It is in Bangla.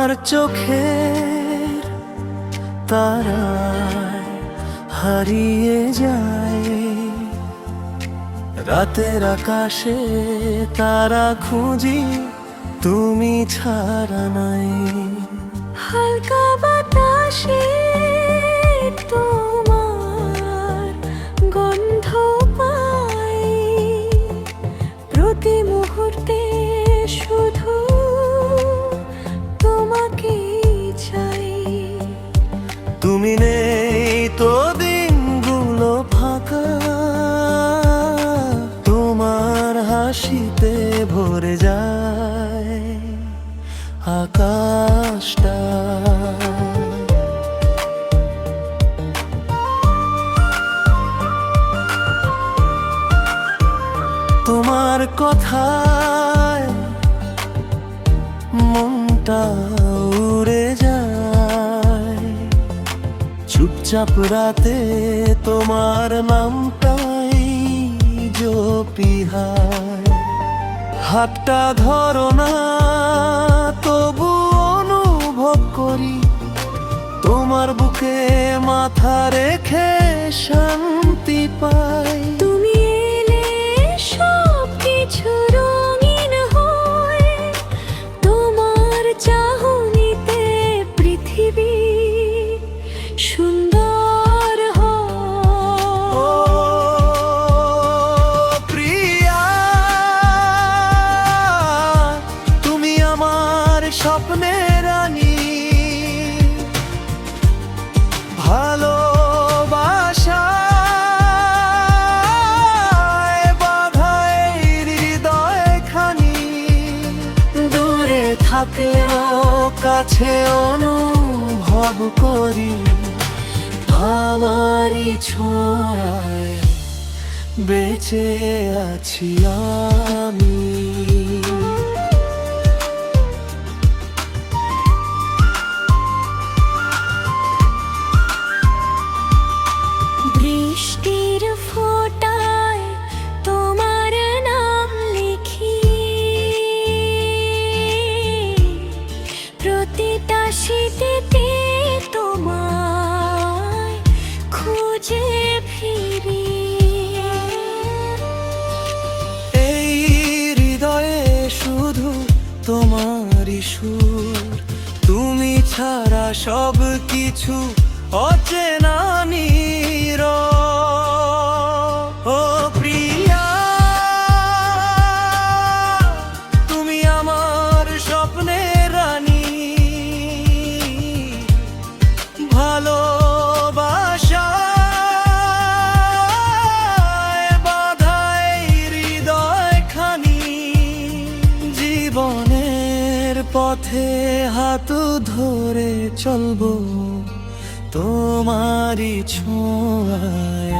তোমার চোখের তারায় হারিয়ে যায়, রাতের আকাশে তারা খুঁজি, তুমি ছাড়া নাই। হালকা বাতাসে তোমার গন্ধ পাই, প্রতি মুহূর্তে শুধু তোমাকে চাই। তুমি নেই তো দিনগুলো ফাঁকা, তোমার হাসিতে ভরে যায় আকাশটা। তোমার কথায় মনটা উড়ে যায়, চুপচাপ রাতে তোমার নামটাই জপি হায়। হাতটা ধরো না তবু অনুভব করি, তোমার বুকে মাথা রেখে শান্তি পাই। তুমি এলে সব কিছু রঙিন হয়, তোমার চাহনিতে পৃথিবী সুন্দর হয়। ও প্রিয়া, তুমি আমার স্বপ্নের রানী, ভালোবাসায় বাঁধা এই হৃদয়খানি। দূরে থাকলেও কাছে অনুভব করি, আমারই ছোঁয়ায় বেঁচে আছি আমি। বৃষ্টির ফোঁটায় তোমার নাম লিখি, প্রতিটা শীতেতে তোমায় খুঁজে ফিরি। এই হৃদয়ে শুধু তোমারই সুর, তুমি ছাড়া সব কিছু অচেনা নীরব। ও প্রিয়া, তুমি আমার স্বপ্নের রানী, ভালোবাসায় বাঁধা এই হৃদয়খানি। জীবনের পথে হাত ধরে চলবো তোমারই ছোঁয়ায়।